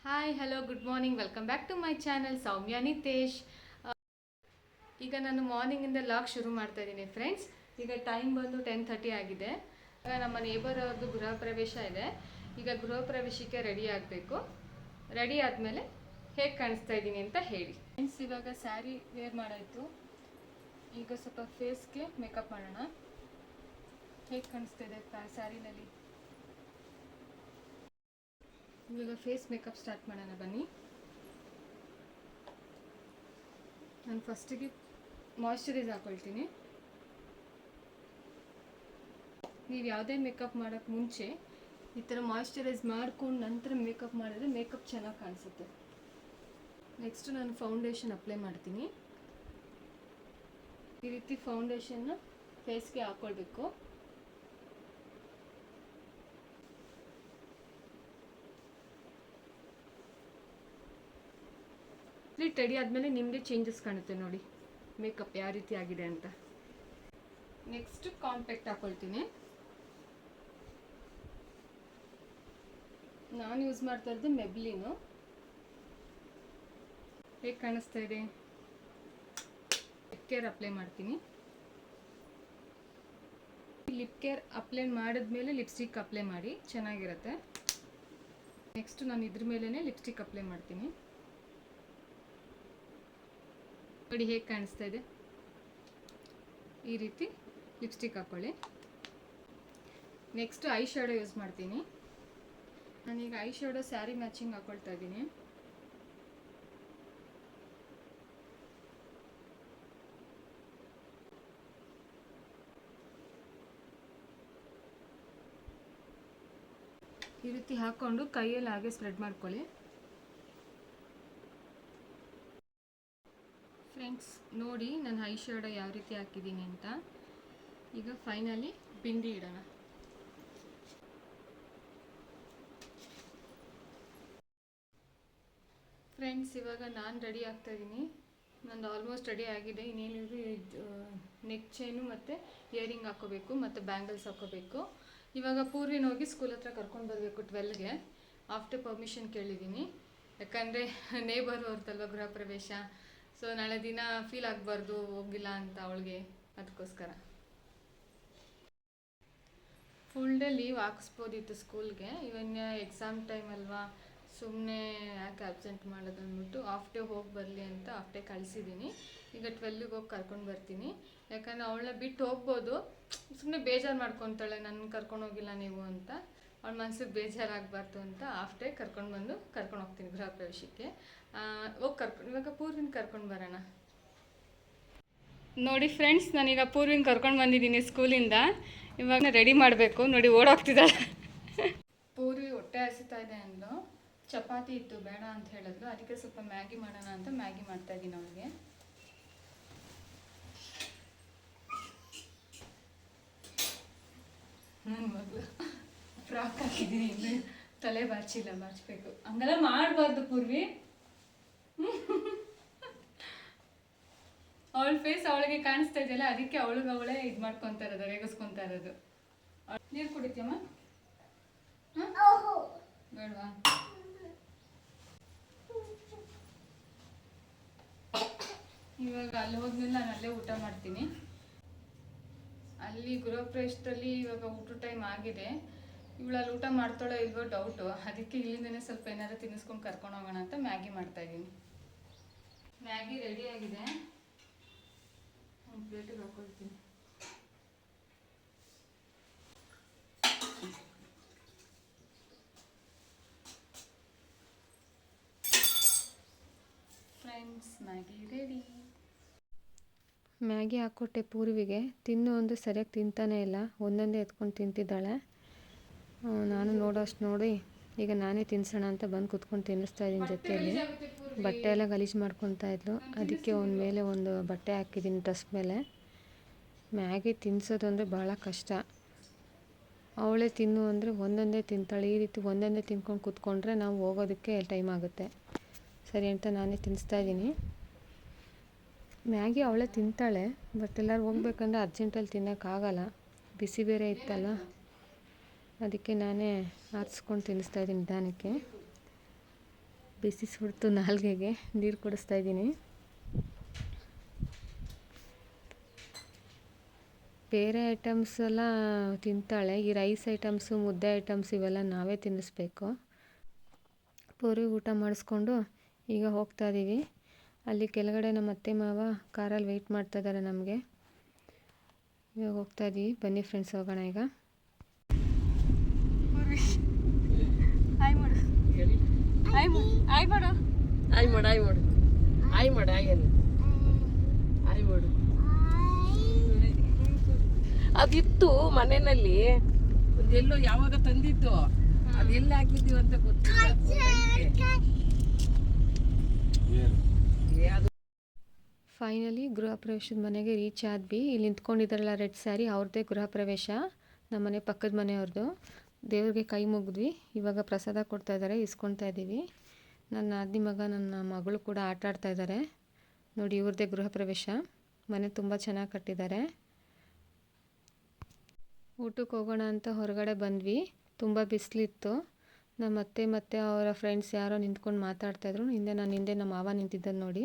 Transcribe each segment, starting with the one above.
Hi hello good morning welcome back to my channel Soumya Nitesh. ಈಗ ನಾನು ಮಾರ್ನಿಂಗಿಂದ log ಶುರು ಮಾಡ್ತಾ ಇದ್ದೀನಿ ಫ್ರೆಂಡ್ಸ್. ಈಗ ಟೈಮ್ ಬಂದು 10:30 ಆಗಿದೆ. ನಮ್ಮ ನೇಬರ್ ಅವ್ರದ್ದು ಗೃಹ ಪ್ರವೇಶ ಇದೆ. ಈಗ ಗೃಹ ಪ್ರವೇಶಕ್ಕೆ ರೆಡಿ ಆಗಬೇಕು. ರೆಡಿ ಆದಮೇಲೆ ಹೇಗೆ ಕಾಣಿಸ್ತಾ ಇದ್ದೀನಿ ಅಂತ ಹೇಳಿ ಫ್ರೆಂಡ್ಸ್. ಇವಾಗ ಸ್ಯಾರಿ ವೇರ್ ಮಾಡಾಯಿತು. ಈಗ ಸ್ವಲ್ಪ ಫೇಸ್ಗೆ ಮೇಕಪ್ ಮಾಡೋಣ. ಹೇಗೆ ಕಾಣಿಸ್ತಾ ಇದೆ ಸ್ಯಾರಿನಲ್ಲಿ? ಇವಾಗ ಫೇಸ್ ಮೇಕಪ್ ಸ್ಟಾರ್ಟ್ ಮಾಡೋಣ ಬನ್ನಿ. ನಾನು ಫಸ್ಟಿಗೆ ಮಾಯ್ಶ್ಚರೈಸ್ ಹಾಕೊಳ್ತೀನಿ. ನೀವು ಯಾವುದೇ ಮೇಕಪ್ ಮಾಡೋಕ್ಕೆ ಮುಂಚೆ ಈ ಥರ ಮಾಯ್ಶ್ಚರೈಸ್ ಮಾಡ್ಕೊಂಡು ನಂತರ ಮೇಕಪ್ ಮಾಡಿದ್ರೆ ಮೇಕಪ್ ಚೆನ್ನಾಗಿ ಕಾಣಿಸುತ್ತೆ. ನೆಕ್ಸ್ಟು ನಾನು ಫೌಂಡೇಶನ್ ಅಪ್ಲೈ ಮಾಡ್ತೀನಿ. ಈ ರೀತಿ ಫೌಂಡೇಶನ್ನ ಫೇಸ್ಗೆ ಹಾಕ್ಕೊಳ್ಬೇಕು. ರೆಡಿ ಆದಮೇಲೆ ನಿಮಗೆ ಚೇಂಜಸ್ ಕಾಣುತ್ತೆ ನೋಡಿ ಮೇಕಪ್ ಯಾವ ರೀತಿ ಆಗಿದೆ ಅಂತ. ನೆಕ್ಸ್ಟ್ ಕಾಂಪ್ಯಾಕ್ಟ್ ಹಾಕೊಳ್ತೀನಿ. ನಾನು ಯೂಸ್ ಮಾಡ್ತಾ ಇರೋದು ಮೆಬ್ಲಿನು. ಹೇಗೆ ಕಾಣಿಸ್ತಾ ಇದೆ? ಲಿಪ್ ಕೇರ್ ಅಪ್ಲೈ ಮಾಡ್ತೀನಿ. ಲಿಪ್ ಕೇರ್ ಅಪ್ಲೈ ಮಾಡಿದ್ಮೇಲೆ ಲಿಪ್ಸ್ಟಿಕ್ ಅಪ್ಲೈ ಮಾಡಿ ಚೆನ್ನಾಗಿರುತ್ತೆ. ನೆಕ್ಸ್ಟ್ ನಾನು ಇದ್ರ ಮೇಲೇ ಲಿಪ್ಸ್ಟಿಕ್ ಅಪ್ಲೈ ಮಾಡ್ತೀನಿ. ನೋಡಿ ಹೇಗೆ ಕಾಣಿಸ್ತಾ ಇದೆ. ಈ ರೀತಿ ಲಿಪ್ಸ್ಟಿಕ್ ಹಾಕ್ಕೊಳ್ಳಿ. ನೆಕ್ಸ್ಟ್ ಐ ಶ್ಯಾಡೋ ಯೂಸ್ ಮಾಡ್ತೀನಿ. ನಾನೀಗ ಐ ಶ್ಯಾಡೋ ಸ್ಯಾರಿ ಮ್ಯಾಚಿಂಗ್ ಹಾಕೊಳ್ತಾ ಇದ್ದೀನಿ. ಈ ರೀತಿ ಹಾಕ್ಕೊಂಡು ಕೈಯಲ್ಲಿ ಹಾಗೆ ಸ್ಪ್ರೆಡ್ ಮಾಡ್ಕೊಳ್ಳಿ. ಫ್ರೆಂಡ್ಸ್ ನೋಡಿ ನಾನು ಐ ಶ್ಯಾಡೋ ಯಾವ ರೀತಿ ಹಾಕಿದ್ದೀನಿ ಅಂತ. ಈಗ ಫೈನಲಿ ಬಿಂದಿ ಇಡೋಣ. ಫ್ರೆಂಡ್ಸ್ ಇವಾಗ ನಾನು ರೆಡಿ ಆಗ್ತಾ ಇದ್ದೀನಿ. ನಂದು ಆಲ್ಮೋಸ್ಟ್ ರೆಡಿ ಆಗಿದೆ. ಇನ್ನೇನಿದ್ರು ನೆಕ್ ಚೈನು ಮತ್ತು ಇಯರಿಂಗ್ ಹಾಕೋಬೇಕು ಮತ್ತು ಬ್ಯಾಂಗಲ್ಸ್ ಹಾಕೋಬೇಕು. ಇವಾಗ ಪೂರ್ವಿನ ಹೋಗಿ ಸ್ಕೂಲ್ ಹತ್ರ ಕರ್ಕೊಂಡು ಬರಬೇಕು 12ಗೆ. ಆಫ್ಟರ್ ಪರ್ಮಿಷನ್ ಕೇಳಿದ್ದೀನಿ. ಯಾಕಂದರೆ ನೇಬರ್ ಅವ್ರದ್ದಲ್ವ ಗೃಹ ಪ್ರವೇಶ. ಸೊ ನಾಳೆ ದಿನ ಫೀಲ್ ಆಗಬಾರ್ದು ಹೋಗಿಲ್ಲ ಅಂತ ಅವಳಿಗೆ, ಅದಕ್ಕೋಸ್ಕರ. ಫುಲ್ ಡೇ ಲೀವ್ ಹಾಕಿಸ್ಬೋದಿತ್ತು ಸ್ಕೂಲ್ಗೆ. ಇವನ್ ಎಕ್ಸಾಮ್ ಟೈಮ್ ಅಲ್ವಾ, ಸುಮ್ಮನೆ ಯಾಕೆ ಆಬ್ಸೆಂಟ್ ಮಾಡೋದು ಅಂದ್ಬಿಟ್ಟು ಹಾಫ್ ಡೇ ಹೋಗಿ ಬರಲಿ ಅಂತ ಹಾಫ್ ಡೇ ಕಳಿಸಿದ್ದೀನಿ. ಈಗ 12ಗೆ ಹೋಗಿ ಕರ್ಕೊಂಡು ಬರ್ತೀನಿ. ಯಾಕಂದರೆ ಅವಳನ್ನ ಬಿಟ್ಟು ಹೋಗ್ಬೋದು, ಸುಮ್ಮನೆ ಬೇಜಾರು ಮಾಡ್ಕೊತಾಳೆ ನನ್ನ ಕರ್ಕೊಂಡು ಹೋಗಿಲ್ಲ ನೀವು ಅಂತ. ಅವಳ ಮನಸ್ಸಿಗೆ ಬೇಜಾರಾಗಬಾರ್ದು ಅಂತ ಹಾಫ್ ಡೇ ಕರ್ಕೊಂಡು ಹೋಗ್ತೀನಿ ಗೃಹ ಪ್ರವೇಶಕ್ಕೆ. ಇವಾಗ ಪೂರ್ವಿನ ಕರ್ಕೊಂಡು ಬರೋಣ. ನೋಡಿ ಫ್ರೆಂಡ್ಸ್, ನಾನೀಗ ಪೂರ್ವಿನ ಕರ್ಕೊಂಡು ಬಂದಿದ್ದೀನಿ ಸ್ಕೂಲಿಂದ. ಇವಾಗ ರೆಡಿ ಮಾಡಬೇಕು. ನೋಡಿ ಓಡೋಗ್ತಿದ್ದಾಳೆ. ಪೂರ್ವಿ ಹೊಟ್ಟೆ ಹಸಿತಾ ಇದೆ ಅಂದ್ಲು. ಚಪಾತಿ ಇತ್ತು ಬೇಡ ಅಂತ ಹೇಳಿದ್ರು. ಅದಕ್ಕೆ ಸ್ವಲ್ಪ ಮ್ಯಾಗಿ ಮಾಡೋಣ ಅಂತ ಮ್ಯಾಗಿ ಮಾಡ್ತಾ ಇದ್ದೀನಿ ಅವಳಿಗೆ. ನನ್ನ ಮಗಳು ಫ್ರಾಕ್ ಹಾಕಿದ್ದೀನಿ, ಇನ್ನು ತಲೆ ಬಾಚಬೇಕು. ಹಂಗೆಲ್ಲ ಮಾಡಬಾರ್ದು ಪೂರ್ವಿ. ಅವಳ ಫೇಸ್ ಅವಳಿಗೆ ಕಾಣಿಸ್ತಾ ಇದೆಯಲ್ಲ, ಅದಕ್ಕೆ ಅವಳೇ ಇದು ಮಾಡ್ಕೊತಾ ಇರೋದು, ರೇಗಿಸ್ಕೊತಾ ಇರೋದು. ನೀರು ಕುಡಿತೀಯಮ್ಮ? ಬೇಡವಾ? ಇವಾಗ ಅಲ್ಲಿ ಹೋದ್ಮೇಲೆ ನಾನು ಅಲ್ಲೇ ಊಟ ಮಾಡ್ತೀನಿ. ಅಲ್ಲಿ ಗೃಹ ಪ್ರವೇಶದಲ್ಲಿ ಇವಾಗ ಊಟ ಟೈಮ್ ಆಗಿದೆ. ಇವಳಲ್ಲಿ ಊಟ ಮಾಡ್ತಾಳೋ ಇಲ್ವೋ ಡೌಟು. ಅದಕ್ಕೆ ಇಲ್ಲಿಂದನೇ ಸ್ವಲ್ಪ ಏನಾದ್ರು ತಿನ್ನಿಸ್ಕೊಂಡು ಕರ್ಕೊಂಡು ಹೋಗೋಣ ಅಂತ ಮ್ಯಾಗಿ ಮಾಡ್ತಾಯಿದ್ದೀನಿ. ಮ್ಯಾಗಿ ರೆಡಿ ಆಗಿದೆ. ಒಂದು ಪ್ಲೇಟಿಗೆ ಹಾಕೊಳ್ತೀನಿ. Friends Maggi ready. ಮ್ಯಾಗಿ ಹಾಕ್ಕೊಟ್ಟೆ ಪೂರ್ವಿಗೆ. ತಿನ್ನು ಒಂದು ಸರಿಯಾಗಿ ತಿಂತಾನೇ ಇಲ್ಲ, ಒಂದೊಂದೇ ಎತ್ಕೊಂಡು ತಿಂತಿದ್ದಾಳೆ. ನಾನು ನೋಡೋಷ್ಟು ನೋಡಿ ಈಗ ನಾನೇ ತಿನ್ಸೋಣ ಅಂತ ಬಂದು ಕುತ್ಕೊಂಡು ತಿನ್ನಿಸ್ತಾ ಇದ್ದೀನಿ ಜೊತೆಯಲ್ಲಿ. ಬಟ್ಟೆ ಎಲ್ಲ ಗಲೀಜು ಮಾಡ್ಕೊತಾ ಇದ್ಲು, ಅದಕ್ಕೆ ಒಂದು ಮೇಲೆ ಒಂದು ಬಟ್ಟೆ ಹಾಕಿದ್ದೀನಿ ಡ್ರೆಸ್ ಮೇಲೆ. ಮ್ಯಾಗಿ ತಿನ್ನಿಸೋದು ಅಂದರೆ ಭಾಳ ಕಷ್ಟ. ಅವಳೇ ತಿನ್ನು ಅಂದರೆ ಒಂದೊಂದೇ ತಿಂತಾಳೆ. ಈ ರೀತಿ ಒಂದೊಂದೇ ತಿನ್ಕೊಂಡು ಕೂತ್ಕೊಂಡ್ರೆ ನಾವು ಹೋಗೋದಕ್ಕೆ ಟೈಮ್ ಆಗುತ್ತೆ. ಸರಿ ಅಂತ ನಾನೇ ತಿನ್ನಿಸ್ತಾ ಇದ್ದೀನಿ. ಮ್ಯಾಗಿ ಅವಳೇ ತಿಂತಾಳೆ, ಬಟ್ ಎಲ್ಲರೂ ಹೋಗ್ಬೇಕಂದ್ರೆ ಅರ್ಜೆಂಟಲ್ಲಿ ತಿನ್ನೋಕ್ಕಾಗಲ್ಲ. ಬಿಸಿ ಬೇರೆ ಇತ್ತಲ್ಲ, ಅದಕ್ಕೆ ನಾನೇ ಆರಿಸ್ಕೊಂಡು ತಿನ್ನಿಸ್ತಾ ಇದ್ದೀನಿ ನಿಧಾನಕ್ಕೆ. ಬಿಸಿ ಸುಡ್ತು ನಾಲ್ಗೆಗೆ ನೀರು ಕುಡಿಸ್ತಾ ಇದ್ದೀನಿ. ಬೇರೆ ಐಟಮ್ಸ್ ಎಲ್ಲ ತಿಂತಾಳೆ, ಈ ರೈಸ್ ಐಟಮ್ಸು ಮುದ್ದೆ ಐಟಮ್ಸ್ ಇವೆಲ್ಲ ನಾವೇ ತಿನ್ನಿಸ್ಬೇಕು. ಪೂರಿ ಊಟ ಮಾಡಿಸ್ಕೊಂಡು ಈಗ ಹೋಗ್ತಾ ಇದ್ದೀವಿ. ಅಲ್ಲಿ ಕೆಳಗಡೆ ನಮ್ಮ ಅತ್ತೆ ಮಾವ ಕಾರಲ್ಲಿ ವೆಯ್ಟ್ ಮಾಡ್ತಾ ಇದ್ದಾರೆ ನಮಗೆ. ಇವಾಗ ಹೋಗ್ತಾ ಇದ್ದೀವಿ, ಬನ್ನಿ ಫ್ರೆಂಡ್ಸ್ ಹೋಗೋಣ ಈಗ. ಆಯ್ ಮಾಡು ಆಯ್ ಮಾಡು ಆಯ್ ಮಾಡು ಆಯ್ ಮಾಡು ಆಯ್ ಮಾಡು ಆಯ್ ಮಾಡು ಆಯ್ ಆಯ್ ಮಾಡು. ಅದಿತ್ತು ಮನೆಯಲ್ಲಿ ಒಂದೆಲ್ಲೋ ಯಾವಾಗ ತಂದಿತ್ತು, ಅದೆಲ್ಲ ಹಾಕಿದ್ದೀವಿ ಅಂತ ಗೊತ್ತಿಲ್ಲ. ಫೈನಲಿ ಗೃಹ ಪ್ರವೇಶದ ಮನೆಗೆ ರೀಚ್ ಆದ್ವಿ. ಇಲ್ಲಿ ನಿಂತ್ಕೊಂಡಿದ್ದಾರಲ್ಲ ರೆಡ್ ಸ್ಯಾರಿ, ಅವ್ರದ್ದೇ ಗೃಹ ಪ್ರವೇಶ, ನಮ್ಮ ಮನೆ ಪಕ್ಕದ ಮನೆಯವ್ರದ್ದು. ದೇವ್ರಿಗೆ ಕೈ ಮುಗಿದ್ವಿ. ಇವಾಗ ಪ್ರಸಾದ ಕೊಡ್ತಾ ಇದ್ದಾರೆ, ಇಸ್ಕೊಳ್ತಾ ಇದ್ದೀವಿ. ನನ್ನ ನಾದಿನಿ ಮಗ ನನ್ನ ಮಗಳು ಕೂಡ ಆಟ ಆಡ್ತಾ ಇದ್ದಾರೆ ನೋಡಿ. ಇವ್ರದ್ದೇ ಗೃಹ ಪ್ರವೇಶ. ಮನೆ ತುಂಬ ಚೆನ್ನಾಗಿ ಕಟ್ಟಿದ್ದಾರೆ. ಊಟಕ್ಕೆ ಹೋಗೋಣ ಅಂತ ಹೊರಗಡೆ ಬಂದ್ವಿ. ತುಂಬ ಬಿಸಿಲಿತ್ತು. ನಮ್ಮ ಅತ್ತೆ ಮತ್ತು ಅವರ ಫ್ರೆಂಡ್ಸ್ ಯಾರೋ ನಿಂತ್ಕೊಂಡು ಮಾತಾಡ್ತಾಯಿದ್ರು. ಹಿಂದೆ ನಮ್ಮ ಮಾವ ನಿಂತಿದ್ದದ್ದು ನೋಡಿ.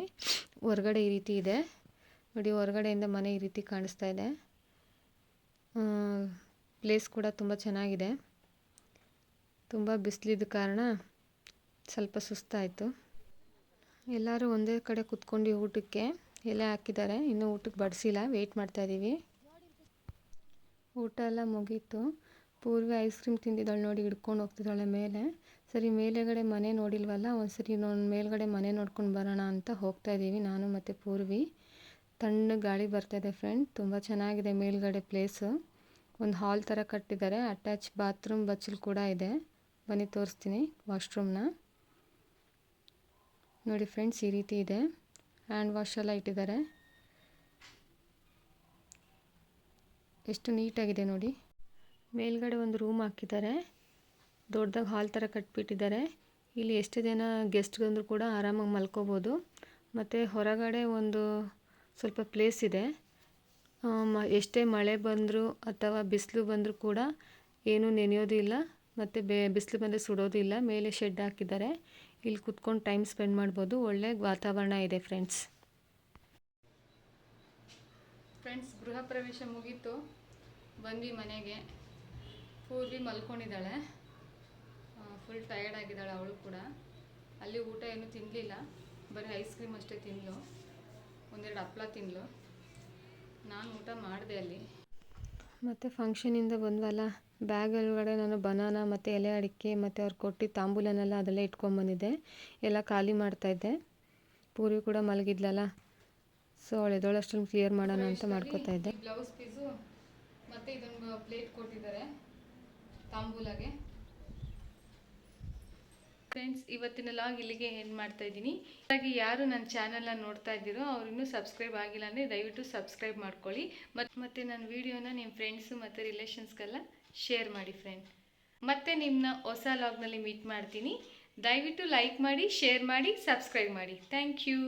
ಹೊರಗಡೆ ಈ ರೀತಿ ಇದೆ ನೋಡಿ, ಹೊರಗಡೆಯಿಂದ ಮನೆ ಈ ರೀತಿ ಕಾಣಿಸ್ತಾ ಇದೆ. ಪ್ಲೇಸ್ ಕೂಡ ತುಂಬ ಚೆನ್ನಾಗಿದೆ. ತುಂಬ ಬಿಸಿಲಿದ್ದ ಕಾರಣ ಸ್ವಲ್ಪ ಸುಸ್ತಾಯಿತು. ಎಲ್ಲರೂ ಒಂದೇ ಕಡೆ ಕುತ್ಕೊಂಡು ಊಟಕ್ಕೆ ಎಲೆ ಹಾಕಿದ್ದಾರೆ. ಇನ್ನೂ ಊಟಕ್ಕೆ ಬಡಿಸಿಲ್ಲ, ವೆಯ್ಟ್ ಮಾಡ್ತಾಯಿದ್ದೀವಿ. ಊಟ ಎಲ್ಲ ಮುಗೀತು. ಪೂರ್ವಿ ಐಸ್ ಕ್ರೀಮ್ ತಿಂದಿದ್ದಾಳೆ ನೋಡಿ, ಹಿಡ್ಕೊಂಡು ಹೋಗ್ತಿದ್ದಾಳೆ ಮೇಲೆ. ಸರಿ ಮೇಲೆಗಡೆ ಮನೆ ನೋಡಿಲ್ವಲ್ಲ, ಒಂದ್ಸರಿ ಮೇಲ್ಗಡೆ ಮನೆ ನೋಡ್ಕೊಂಡು ಬರೋಣ ಅಂತ ಹೋಗ್ತಾ ಇದ್ದೀವಿ ನಾನು ಮತ್ತು ಪೂರ್ವಿ. ತಣ್ಣಗೆ ಗಾಳಿ ಬರ್ತಾಯಿದೆ ಫ್ರೆಂಡ್, ತುಂಬ ಚೆನ್ನಾಗಿದೆ ಮೇಲ್ಗಡೆ ಪ್ಲೇಸು. ಒಂದು ಹಾಲ್ ಥರ ಕಟ್ಟಿದ್ದಾರೆ. ಅಟ್ಯಾಚ್ ಬಾತ್ರೂಮ್ ಬಚ್ಚಲು ಕೂಡ ಇದೆ. ಬನ್ನಿ ತೋರಿಸ್ತೀನಿ ವಾಶ್ರೂಮ್ನ ನೋಡಿ ಫ್ರೆಂಡ್ಸ್. ಈ ರೀತಿ ಇದೆ. ಹ್ಯಾಂಡ್ ವಾಶ್ ಎಲ್ಲ ಇಟ್ಟಿದ್ದಾರೆ. ಎಷ್ಟು ನೀಟಾಗಿದೆ ನೋಡಿ. ಮೇಲ್ಗಡೆ ಒಂದು ರೂಮ್ ಹಾಕಿದ್ದಾರೆ. ದೊಡ್ಡದಾಗಿ ಹಾಲ್ ಥರ ಕಟ್ಬಿಟ್ಟಿದ್ದಾರೆ. ಇಲ್ಲಿ ಎಷ್ಟು ಜನ ಗೆಸ್ಟ್ ಬಂದರೂ ಕೂಡ ಆರಾಮಾಗಿ ಮಲ್ಕೋಬೋದು. ಮತ್ತು ಹೊರಗಡೆ ಒಂದು ಸ್ವಲ್ಪ ಪ್ಲೇಸ್ ಇದೆ. ಎಷ್ಟೇ ಮಳೆ ಬಂದರೂ ಅಥವಾ ಬಿಸಿಲು ಬಂದರೂ ಕೂಡ ಏನೂ ನೆನೆಯೋದಿಲ್ಲ, ಮತ್ತು ಬಿಸಿಲು ಬಂದರೆ ಸುಡೋದಿಲ್ಲ. ಮೇಲೆ ಶೆಡ್ ಹಾಕಿದ್ದಾರೆ. ಇಲ್ಲಿ ಕುತ್ಕೊಂಡು ಟೈಮ್ ಸ್ಪೆಂಡ್ ಮಾಡ್ಬೋದು. ಒಳ್ಳೆ ವಾತಾವರಣ ಇದೆ ಫ್ರೆಂಡ್ಸ್. ಗೃಹ ಪ್ರವೇಶ ಮುಗೀತು, ಬಂದ್ವಿ ಮನೆಗೆ. ಪೂರ್ವಿ ಮಲ್ಕೊಂಡಿದ್ದಾಳೆ, ಫುಲ್ ಟಯರ್ಡ್ ಆಗಿದ್ದಾಳೆ ಅವಳು ಕೂಡ. ಅಲ್ಲಿ ಊಟ ಏನೂ ತಿನ್ನಲಿಲ್ಲ, ಬರೀ ಐಸ್ ಕ್ರೀಮ್ ಅಷ್ಟೇ ತಿಂದಳು, ಒಂದೆರಡು ಹಪ್ಪಳ ತಿಂದಳು. ನಾನು ಊಟ ಮಾಡಿದೆ ಅಲ್ಲಿ. ಮತ್ತು ಫಂಕ್ಷನಿಂದ ಬಂದ್ವಲ್ಲ, ಬ್ಯಾಗ್ ಒಳಗಡೆ ನಾನು ಬನಾನಾ ಮತ್ತು ಎಲೆ ಅಡಿಕೆ ಮತ್ತು ಅವ್ರು ಕೊಟ್ಟಿದ್ದ ತಾಂಬೂಲನೆಲ್ಲ ಅದೆಲ್ಲ ಇಟ್ಕೊಂಬಂದಿದ್ದೆ. ಎಲ್ಲ ಖಾಲಿ ಮಾಡ್ತಾಯಿದ್ದೆ. ಪೂರ್ವಿ ಕೂಡ ಮಲಗಿದ್ಲಲ್ಲ, ಸೊ ಅವಳು ಎದೋಳಷ್ಟನ್ನು ಕ್ಲಿಯರ್ ಮಾಡೋಣ ಅಂತ ಮಾಡ್ಕೋತಾ ಇದ್ದೆ. ಬ್ಲೌಸ್ ಪೀಸು ಮತ್ತು ಇದೊಂದು ಪ್ಲೇಟ್ ಕೊಟ್ಟಿದ್ದಾರೆ ತಾಂಬೂಲಗೆ. ಫ್ರೆಂಡ್ಸ್, ಇವತ್ತಿನ ಲಾಗ್ ಇಲ್ಲಿಗೆ ಎಂಡ್ ಮಾಡ್ತಾ ಇದ್ದೀನಿ. ಹಾಗಾಗಿ ಯಾರು ನನ್ನ ಚಾನಲ್ನ ನೋಡ್ತಾ ಇದ್ದೀರೋ ಅವ್ರು ಇನ್ನೂ ಸಬ್ಸ್ಕ್ರೈಬ್ ಆಗಿಲ್ಲ ಅಂದರೆ ದಯವಿಟ್ಟು ಸಬ್ಸ್ಕ್ರೈಬ್ ಮಾಡ್ಕೊಳ್ಳಿ. ಮತ್ತು ನನ್ನ ವೀಡಿಯೋನ ನಿಮ್ಮ ಫ್ರೆಂಡ್ಸು ಮತ್ತು ರಿಲೇಷನ್ಸ್ಗೆಲ್ಲ ಶೇರ್ ಮಾಡಿ ಫ್ರೆಂಡ್. ಮತ್ತೆ ನಿಮ್ಮನ್ನ ಹೊಸ ಲಾಗ್ನಲ್ಲಿ ಮೀಟ್ ಮಾಡ್ತೀನಿ. ದಯವಿಟ್ಟು ಲೈಕ್ ಮಾಡಿ, ಶೇರ್ ಮಾಡಿ, ಸಬ್ಸ್ಕ್ರೈಬ್ ಮಾಡಿ. Thank you.